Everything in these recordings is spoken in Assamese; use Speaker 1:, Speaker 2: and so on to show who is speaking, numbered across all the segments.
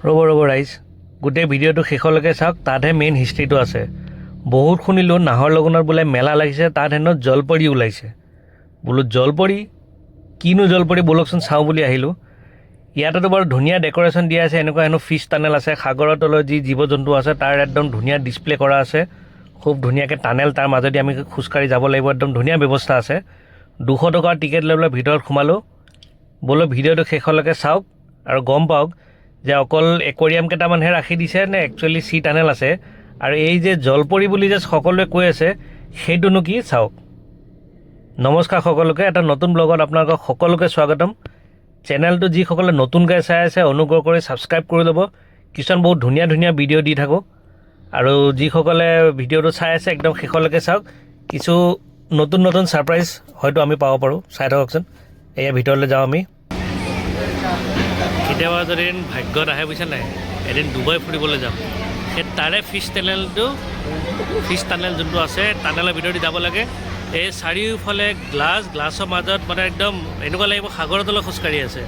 Speaker 1: ৰ'ব ৰাইজ, গোটেই ভিডিঅ'টো শেষলৈকে চাওক। তাতহে মেইন হিষ্ট্ৰীটো আছে। বহুত শুনিলোঁ নাহৰ লগোনত বোলে মেলা লাগিছে, তাত হেনো জলপৰি ওলাইছে। বোলো জলপৰি, কিনো জলপৰি, ব'লকচোন চাওঁ বুলি আহিলোঁ। ইয়াতেতো বাৰু ধুনীয়া ডেক'ৰেশ্যন দিয়া আছে, এনেকুৱা হেনো ফিছ টানেল আছে, সাগৰৰ তলত যি জীৱ জন্তু আছে তাৰ একদম ধুনীয়া ডিছপ্লে কৰা আছে। খুব ধুনীয়াকৈ টানেল, তাৰ মাজেদি আমি খোজকাঢ়ি যাব লাগিব, একদম ধুনীয়া ব্যৱস্থা আছে। 200 টকাৰ টিকেট লৈ পেলাই ভিতৰত সোমালোঁ। বোলো ভিডিঅ'টো শেষলৈকে চাওক আৰু গম পাওক যে অকল একুৱাৰিয়াম কেইটামানহে ৰাখি দিছে নে একচুৱেলি চি টানেল আছে। আৰু এই যে জলপৰি বুলি যে সকলোৱে কৈ আছে, সেইটোনো কি চাওক। নমস্কাৰ সকলোকে, এটা নতুন ব্লগত আপোনালোকক সকলোকে স্বাগতম। চেনেলটো যিসকলে নতুনকৈ চাই আছে অনুগ্ৰহ কৰি ছাবস্ক্ৰাইব কৰি ল'ব। কিছুমান বহুত ধুনীয়া ধুনীয়া ভিডিঅ' দি থাকোঁ। আৰু যিসকলে ভিডিঅ'টো চাই আছে একদম শেষলৈকে চাওক। কিছু নতুন নতুন ছাৰপ্ৰাইজ হয়তো আমি পাব পাৰোঁ, চাই থাককচোন। এয়া ভিতৰলৈ যাওঁ আমি। কেতিয়াবা যদি ভাগ্যত আহে বুজিছে নাই, এদিন ডুবাই ফুৰিবলৈ যাম। সেই তাৰে ফিছ টানেল যোনটো আছে, টানেলৰ ভিতৰদি যাব লাগে। এই চাৰিওফালে গ্লাছৰ মাজত মানে একদম এনেকুৱা লাগিব সাগৰৰ তলত খোজকাঢ়ি আছে।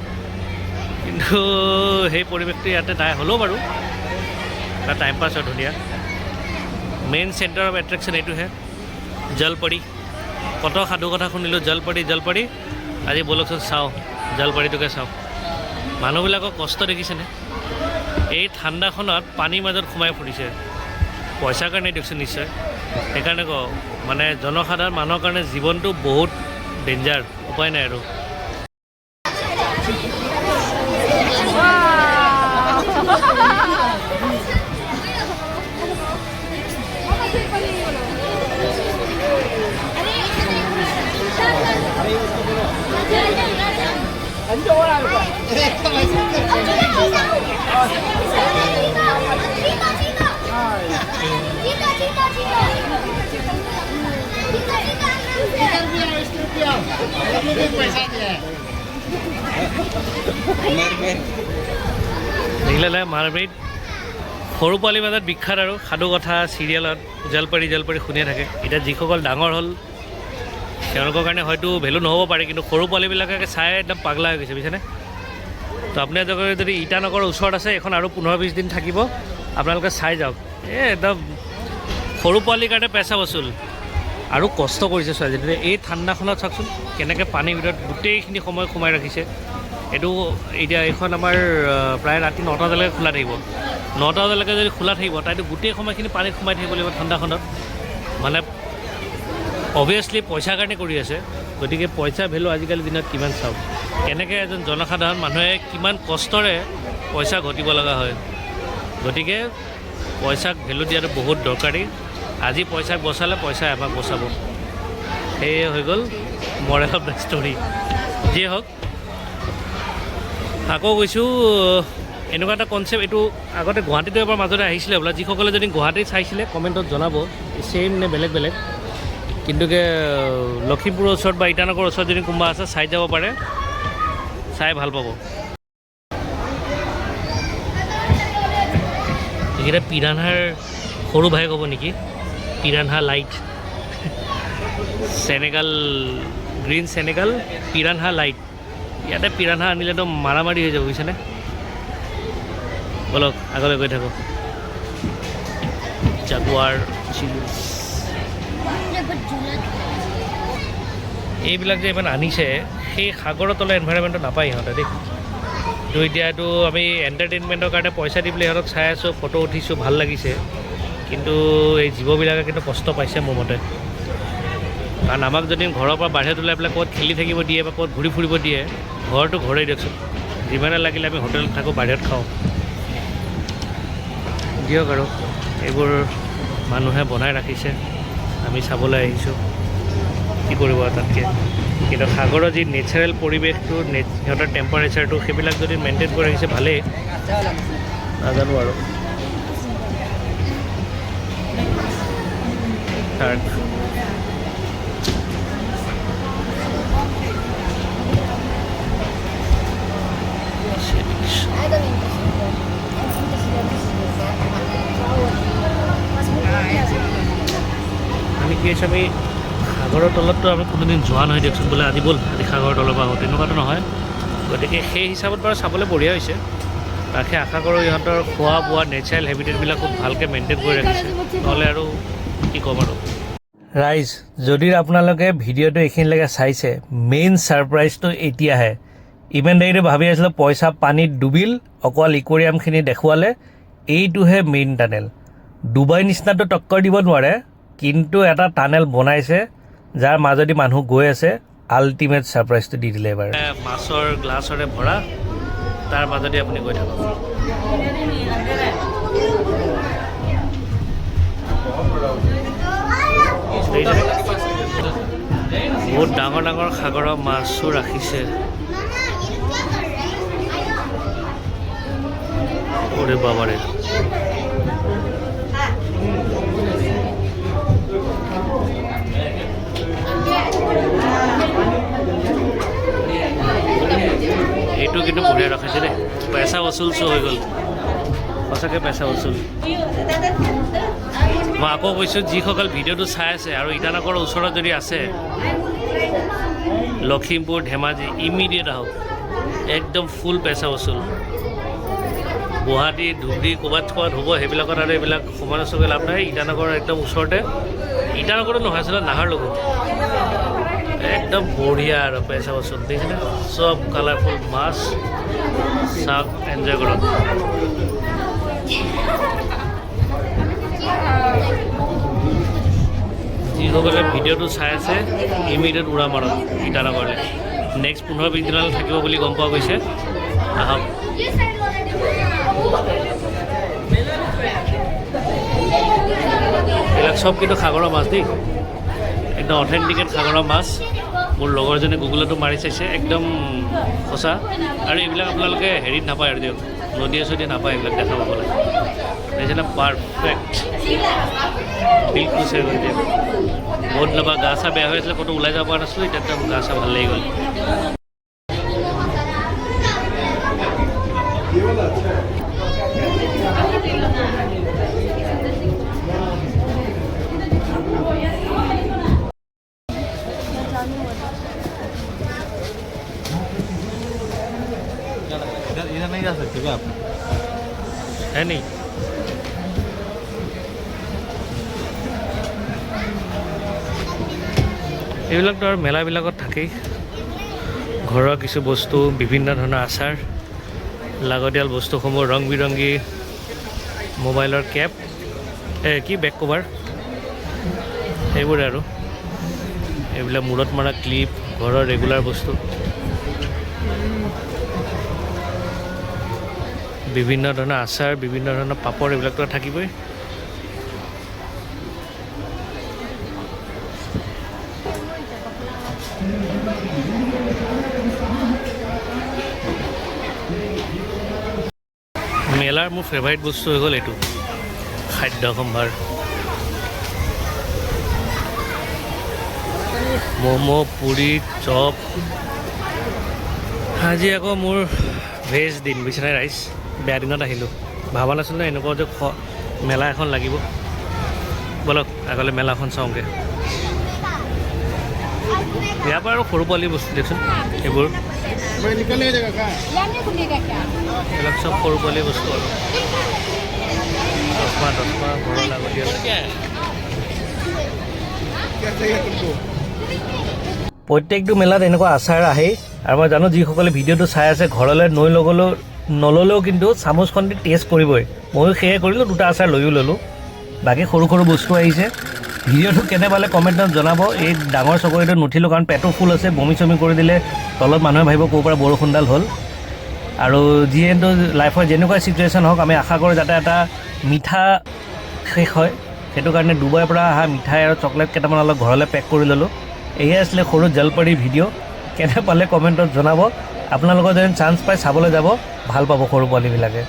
Speaker 1: কিন্তু সেই পৰিৱেশটো ইয়াতে নাই, হ'লেও বাৰু এটা টাইম পাছ হয় ধুনীয়া। মেইন চেণ্টাৰ অফ এট্ৰেকশ্যন এইটোহে, জলপৰি। কত সাধু কথা শুনিলোঁ, জলপৰি। আজি ব'লকচোন চাওঁ, জলপৰিটোকে চাওঁ। মানুহবিলাকৰ কষ্ট দেখিছেনে? এই ঠাণ্ডাখনত পানীৰ মাজত সোমাই ফুৰিছে, পইচাৰ কাৰণে দিয়কচোন নিশ্চয়। সেইকাৰণে কওঁ মানে জনসাধাৰণ মানুহৰ কাৰণে জীৱনটো বহুত ডেঞ্জাৰ, উপায় নাই আৰু। দেখিলে মাৰমেইড সৰু পোৱালিৰ মাজত বিখ্যাত আৰু সাধু কথা চিৰিয়েলত জলপৰি শুনিয়ে থাকে। এতিয়া যিসকল ডাঙৰ হ'ল তেওঁলোকৰ কাৰণে হয়তো ভেলু নহ'ব পাৰে, কিন্তু সৰু পোৱালিবিলাকে চাই একদম পাগলা হৈ গৈছে বুজিছেনে। তো আপোনালোকে যদি ইটানগৰৰ ওচৰত আছে, এখন আৰু 15-20 দিন থাকিব, আপোনালোকে চাই যাওক। একদম সৰু পোৱালিৰ কাৰণে পেচা বচুল। আৰু কষ্ট কৰিছে ছোৱালীজনীয়ে এই ঠাণ্ডাখনত, চাওকচোন কেনেকৈ পানীৰ ভিতৰত গোটেইখিনি সময় সোমাই ৰাখিছে। এইটো এতিয়া এইখন আমাৰ প্ৰায় ৰাতি 9টা বজালৈকে খোলা থাকিব। 9টা বজালৈকে যদি খোলা থাকিব, তাইতো গোটেই সময়খিনি পানীত সোমাই থাকিব লাগিব ঠাণ্ডাখনত। মানে অভিয়াছলি পইচাৰ কাৰণে কৰি আছে, গতিকে পইচা ভেলু আজিকালি দিনত কিমান চাওক। কেনেকৈ এজন জনসাধাৰণ মানুহে কিমান কষ্টৰে পইচা ঘটিব লগা হয়। গতিকে পইচাক ভেলু দিয়াটো বহুত দৰকাৰী। আজি পইচাক বচালে পইচাই আমাক বচাব। সেয়ে হৈ গ'ল মৰেল অফ দ্য ষ্টৰী। যিয়ে হওক, আকৌ কৈছোঁ এনেকুৱা এটা কনচেপ্ট, এইটো আগতে গুৱাহাটীতো এবাৰ মাজতে আহিছিলে বোলে। যিসকলে যদি গুৱাহাটীত চাইছিলে কমেণ্টত জনাব ছেইম নে বেলেগ বেলেগ। কিন্তুকে লখিমপুৰৰ ওচৰত বা ইটানগৰৰ ওচৰত যদি কোনোবা আছে চাই যাব পাৰে, চাই ভাল পাব। এইকেইটা পিৰানহাৰ সৰু ভাই ক'ব নেকি, piranha light. Senegal green Senegal piranha light. ইয়াতে পিৰানহা আনিলেতো মাৰামাৰি হৈ যাব বুজিছেনে। বলক আগলৈ গৈ থাকোঁ। জাগুৱাৰ চিলিজ এইবিলাক যে ইমান আনিছে, সেই সাগৰৰ তলৰ এনভাইৰনমেণ্টটো নাপায় সিহঁতে দেই। তো এতিয়াতো আমি এণ্টাৰটেইনমেণ্টৰ কাৰণে পইচা দি পেলাই সিহঁতক চাই আছোঁ, ফটো উঠিছোঁ, ভাল লাগিছে। কিন্তু এই জীৱবিলাকে কিন্তু কষ্ট পাইছে মোৰ মতে। কাৰণ আমাক যদি ঘৰৰ পৰা বাহিৰত ওলাই পেলাই ক'ত খেলি থাকিব দিয়ে বা ক'ত ঘূৰি ফুৰিব দিয়ে, ঘৰটো ঘৰেই দিয়কচোন। যিমানে লাগিলে আমি হোটেলত থাকোঁ, বাহিৰত খাওঁ, দিয়ক আৰু। এইবোৰ মানুহে বনাই ৰাখিছে, আমি চাবলৈ আহিছোঁ, কি কৰিব তাতকৈ। কিন্তু সাগৰৰ যি নেচাৰেল পৰিৱেশটো, সিহঁতৰ টেম্পাৰেচাৰটো, সেইবিলাক যদি মেইনটেইন কৰি ৰাখিছে ভালেই, নাজানো আৰু। আমি কি হৈছে, আমি সাগৰৰ তলততো আমি কোনোদিন যোৱা নহয় দিয়কচোন। বোলে আজি ব'ল আজি সাগৰৰ তলৰ পৰা আহোঁ, তেনেকুৱাতো নহয়। গতিকে সেই হিচাপত বাৰু চাবলৈ বঢ়িয়া হৈছে। তাকে আশা কৰোঁ ইহঁতৰ খোৱা বোৱা নেচাৰেল হেবিটেটবিলাক খুব ভালকৈ মেইনটেইন কৰি ৰাখিছে, নহ'লে আৰু কি ক'ম আৰু। ৰাইজ, যদি আপোনালোকে ভিডিঅ'টো এইখিনিলৈকে চাইছে, মেইন ছাৰপ্ৰাইজটো এতিয়াহে। ইমান দেৰিতে ভাবি আছিলোঁ পইচা পানীত ডুবিল, অকল ইকুৰিয়ামখিনি দেখুৱালে। এইটোহে মেইন টানেল। ডুবাই নিচিনাটো টক্কৰ দিব নোৱাৰে, কিন্তু এটা টানেল বনাইছে যাৰ মাজেদি মানুহ গৈ আছে। আল্টিমেট ছাৰপ্ৰাইজটো দি দিলে এবাৰ। মাছৰ গ্লাছৰে ভৰা, তাৰ মাজেদি আপুনি গৈ থাকক। বহুত ডাঙৰ ডাঙৰ সাগৰৰ মাছো ৰাখিছে। ওৰে বাবাৰে, এইটো কিন্তু বঢ়িয়া ৰাখিছে দেই। পেচা বচুল হৈ গ'ল, সঁচাকৈ পেচা বচুল। মই আকৌ কৈছোঁ, যিসকল ভিডিঅ'টো চাই আছে আৰু ইটানগৰৰ ওচৰত যদি আছে, লখিমপুৰ ধেমাজি, ইমিডিয়েট আহক। একদম ফুল পেচা বচুল। গুৱাহাটী ধুবুৰী ক'ৰবাত হ'ব, সেইবিলাকত আৰু এইবিলাক সমালোচক লাভ নাই। ইটানগৰৰ একদম ওচৰতে, ইটানগৰত নহয় আচলতে নাহৰলগুন, একদম বঢ়িয়া আৰু পেচা বচুল। দেখিছেনে, চব কালাৰফুল মাছ। চাওক, এনজয় কৰক। যিসকলে ভিডিঅ'টো চাই আছে, ইমিডিয়েট উৰা মাৰক ইটানগৰলৈ। নেক্সট 15-20 দিনলৈ থাকিব বুলি গম পোৱা গৈছে। আহক। এইবিলাক চব কিন্তু সাগৰৰ মাছ দেই, একদম অথেণ্টিকেট সাগৰৰ মাছ। মোৰ লগৰজনে গুগলতো মাৰি চাইছে, একদম সঁচা। আৰু এইবিলাক আপোনালোকে হেৰিত নাপায় আৰু দিয়ক, নদীয়ে চদীয়ে নাপায় এইবিলাক দেখা পাবলৈ। দেখিছেনে, পাৰফেক্ট। দিল খুচ হৈ গ'ল দিয়ক। বহুত দিনৰ পৰা গা চা বেয়া হৈ আছিলে, ক'তো ওলাই যাব পৰা নাছিলোঁ, এতিয়া একদম গা চা ভাল লাগি গ'ল।
Speaker 2: इधर नहीं जा सकते क्या आप?
Speaker 1: है नहीं। এইবিলাকতো আৰু মেলাবিলাকত থাকেই। ঘৰৰ কিছু বস্তু, বিভিন্ন ধৰণৰ আচাৰ, লাগতিয়াল বস্তুসমূহ, ৰং বিৰংগী মোবাইলৰ কেপ, কি বেক কভাৰ, এইবোৰে আৰু। এইবিলাক মূৰত মৰা ক্লিপ, ঘৰৰ ৰেগুলাৰ বস্তু, বিভিন্ন ধৰণৰ আচাৰ, বিভিন্ন ধৰণৰ পাপৰ, এইবিলাকতো থাকিবই। মেলাৰ মোৰ ফেভাৰিট বস্তু হৈ গ'ল এইটো, খাদ্য সম্ভাৰ। ম'ম', পুৰি, চপ। আজি আকৌ মোৰ ভেজ দিন, বুজিছেনে ৰাইজ। বেয়া দিনত আহিলোঁ, ভাবা নাছিলোঁ এনেকুৱা যে মেলা এখন লাগিব। ব'লক আগলৈ মেলাখন চাওঁগৈ। ইয়াৰ পৰা আৰু সৰু পোৱালি বস্তু দিয়কচোন, এইবোৰ এইবিলাক চব সৰু পোৱালি বস্তু আৰু। চশমা ঘৰৰ লাগতিয়াল। প্ৰত্যেকটো মেলাত এনেকুৱা আচাৰ আহেই। আৰু মই জানো যিসকলে ভিডিঅ'টো চাই আছে, ঘৰলৈ নল'লেও কিন্তু চামুচখন দি টেষ্ট কৰিবই। ময়ো সেয়ে কৰিলোঁ, দুটা আচাৰ লৈও ল'লোঁ। বাকী সৰু সৰু বস্তু আহিছে। ভিডিঅ'টো কেনে পালে কমেণ্টত জনাব। এই ডাঙৰ চকৰিটোত নুঠিলোঁ কাৰণ পেটো ফুল আছে, বমি চমি কৰি দিলে তলত মানুহে ভাবিব ক'ৰ পৰা বৰষুণডাল হ'ল। আৰু যিহেতু লাইফৰ যেনেকুৱা ছিটুৱেশ্যন হওক, আমি আশা কৰোঁ যাতে এটা মিঠা শেষ হয়। সেইটো কাৰণে ডুবাইৰ পৰা অহা মিঠাই আৰু চকলেট কেইটামান অলপ ঘৰলৈ পেক কৰি ল'লোঁ। এয়ে আছিলে সৰু জলপৰী ভিডিঅ'। কেনে পালে কমেণ্টত জনাব। আপোনালোকৰ যদি চান্স পায় চাবলৈ যাব, ভাল পাব সৰু পোৱালীবিলাকে।